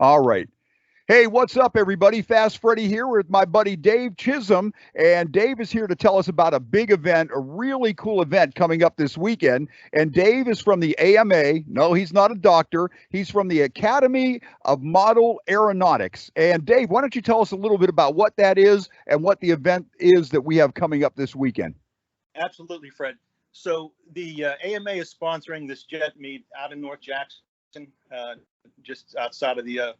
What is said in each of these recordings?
All right. Hey, what's up, everybody? Fast Freddie here with my buddy Dave Chisholm. And Dave is here to tell us about a big event, a really cool event coming up this weekend. And Dave is from the AMA. No, he's not a doctor. He's from the Academy of Model Aeronautics. And Dave, why don't you tell us a little bit about what that is and what the event is that we have coming up this weekend? Absolutely, Fred. So the AMA is sponsoring this jet meet out in North Jackson, just outside of the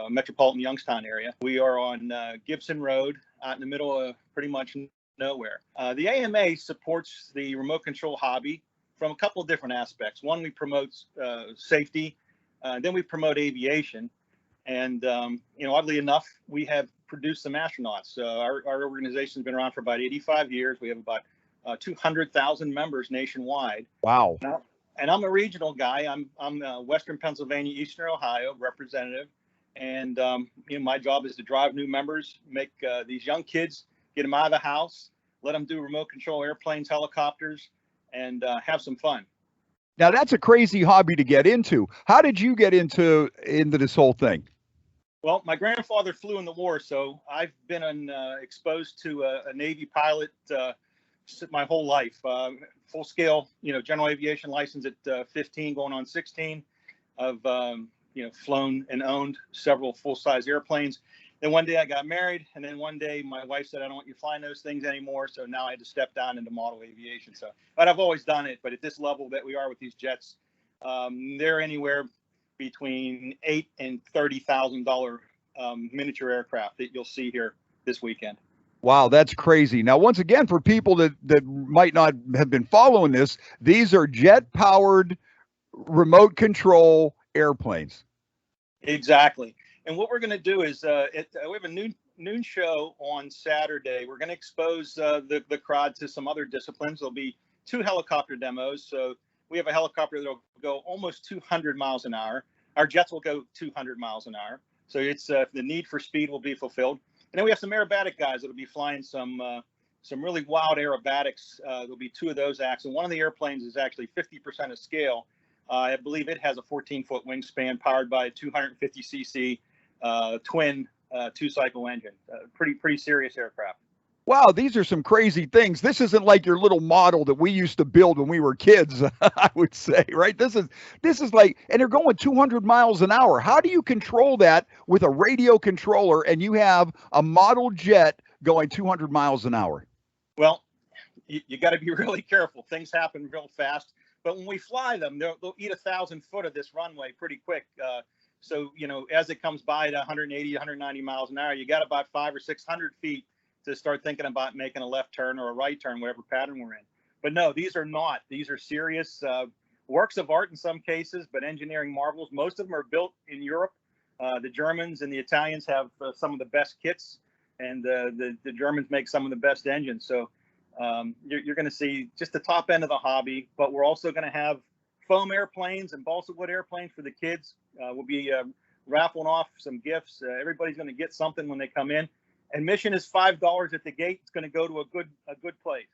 metropolitan Youngstown area. We are on Gibson Road, out in the middle of pretty much nowhere. The AMA supports the remote control hobby from a couple of different aspects. One, we promote safety, then we promote aviation, and oddly enough, we have produced some astronauts. Our organization has been around for about 85 years. We have about 200,000 members nationwide. Wow. Now, and I'm a regional guy. I'm Western Pennsylvania, Eastern Ohio representative, and my job is to drive new members, make these young kids, get them out of the house, let them do remote control airplanes, helicopters, and have some fun. Now that's a crazy hobby to get into. How did you get into this whole thing? Well, my grandfather flew in the war, so I've been exposed to a Navy pilot my whole life. Full scale, general aviation license at 15, going on 16. I've flown and owned several full size airplanes. Then one day I got married, and then one day my wife said, "I don't want you flying those things anymore." So now I had to step down into model aviation. But I've always done it. But at this level that we are with these jets, they're anywhere between $8,000 and $30,000 miniature aircraft that you'll see here this weekend. Wow, that's crazy. Now, once again, for people that might not have been following this, these are jet powered remote control airplanes. Exactly. And what we're going to do is we have a noon show on Saturday. We're going to expose the crowd to some other disciplines. There'll be two helicopter demos. So we have a helicopter that'll go almost 200 miles an hour. Our jets will go 200 miles an hour. So it's the need for speed will be fulfilled. And then we have some aerobatic guys that'll be flying some really wild aerobatics. There'll be two of those acts. And one of the airplanes is actually 50% of scale. I believe it has a 14-foot wingspan powered by a 250cc twin two-cycle engine. Pretty serious aircraft. Wow, these are some crazy things. This isn't like your little model that we used to build when we were kids, I would say, right? This is like, and they're going 200 miles an hour. How do you control that with a radio controller and you have a model jet going 200 miles an hour? Well, you got to be really careful. Things happen real fast. But when we fly them, they'll eat 1,000 foot of this runway pretty quick. So, as it comes by at 180, 190 miles an hour, you got about 500 or 600 feet to start thinking about making a left turn or a right turn, whatever pattern we're in. But no, these are not. These are serious works of art in some cases, but engineering marvels. Most of them are built in Europe. The Germans and the Italians have some of the best kits, and the Germans make some of the best engines. So you're going to see just the top end of the hobby, but we're also going to have foam airplanes and balsa wood airplanes for the kids. We'll be raffling off some gifts. Everybody's going to get something when they come in. Admission is $5 at the gate. It's going to go to a good place.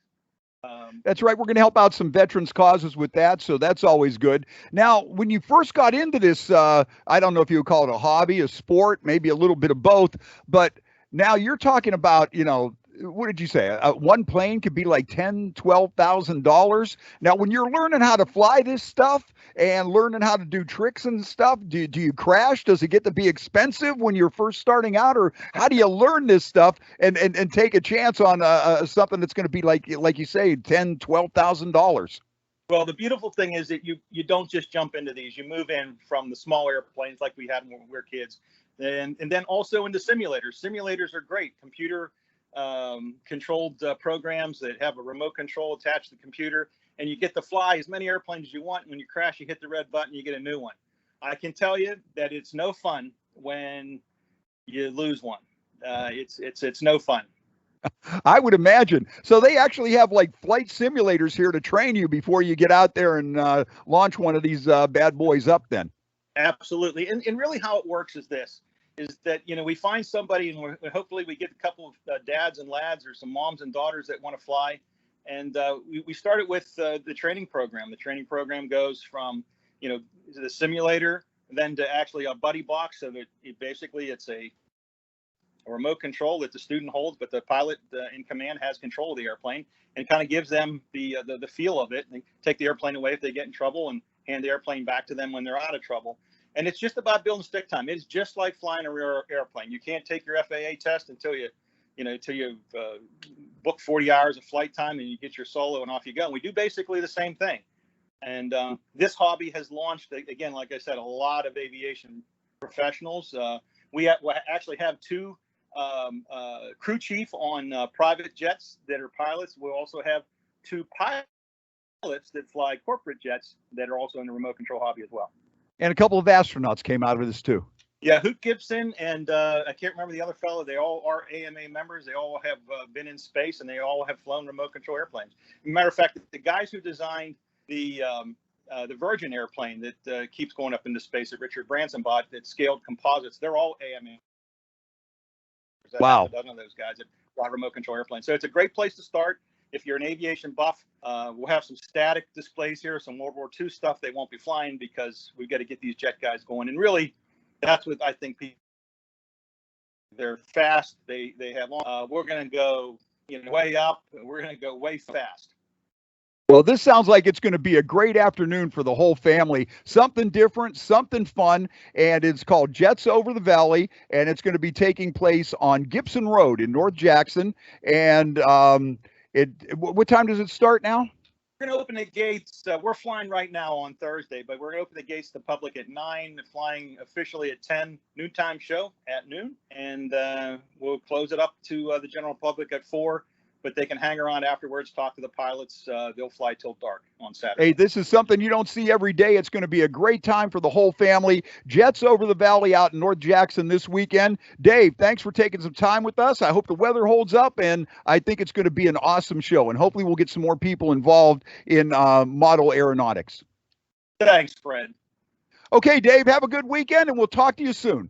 That's right. We're going to help out some veterans causes with that, so that's always good. Now, when you first got into this, I don't know if you would call it a hobby, a sport, maybe a little bit of both, but now you're talking about, what did you say? One plane could be like $10,000, $12,000. Now, when you're learning how to fly this stuff and learning how to do tricks and stuff, do you crash? Does it get to be expensive when you're first starting out, or how do you learn this stuff and take a chance on something that's going to be like you say, $10,000, $12,000? Well, the beautiful thing is that you don't just jump into these. You move in from the small airplanes like we had when we were kids, and then also into simulators. Simulators are great. Computer controlled programs that have a remote control attached to the computer, and you get to fly as many airplanes as you want. When you crash, you hit the red button, you get a new one. I can tell you that it's no fun when you lose one. It's no fun. I would imagine. So they actually have like flight simulators here to train you before you get out there and launch one of these bad boys up then. Absolutely. And really how it works is this, is that, we find somebody, and hopefully we get a couple of dads and lads or some moms and daughters that want to fly. And we started with the training program. The training program goes from, the simulator then to actually a buddy box, so that basically it's a remote control that the student holds, but the pilot in command has control of the airplane, and kind of gives them the feel of it. And take the airplane away if they get in trouble, and hand the airplane back to them when they're out of trouble. And it's just about building stick time. It's just like flying a real airplane. You can't take your FAA test until you book 40 hours of flight time and you get your solo and off you go. And we do basically the same thing. And this hobby has launched, again, like I said, a lot of aviation professionals. We actually have two crew chief on private jets that are pilots. We'll also have two pilots that fly corporate jets that are also in the remote control hobby as well. And a couple of astronauts came out of this too. Yeah, Hoot Gibson and I can't remember the other fellow. They all are AMA members. They all have been in space, and they all have flown remote control airplanes. As a matter of fact, the guys who designed the Virgin airplane that keeps going up into space that Richard Branson bought, that scaled composites, they're all AMA. Wow. A dozen of those guys that fly remote control airplanes. So it's a great place to start if you're an aviation buff. We'll have some static displays here, some World War II stuff. They won't be flying because we've got to get these jet guys going. And really, that's what I think people. They're fast. They have long. We're going to go way up. We're going to go way fast. Well, this sounds like it's going to be a great afternoon for the whole family. Something different, something fun, and it's called Jets Over the Valley, and it's going to be taking place on Gibson Road in North Jackson. And what time does it start now? We're going to open the gates. We're flying right now on Thursday, but we're going to open the gates to the public at 9, flying officially at 10, noontime show at noon, and we'll close it up to the general public at 4. But they can hang around afterwards, talk to the pilots. They'll fly till dark on Saturday. Hey, this is something you don't see every day. It's going to be a great time for the whole family. Jets Over the Valley out in North Jackson this weekend. Dave, thanks for taking some time with us. I hope the weather holds up, and I think it's going to be an awesome show. And hopefully we'll get some more people involved in model aeronautics. Thanks, Fred. Okay, Dave, have a good weekend, and we'll talk to you soon.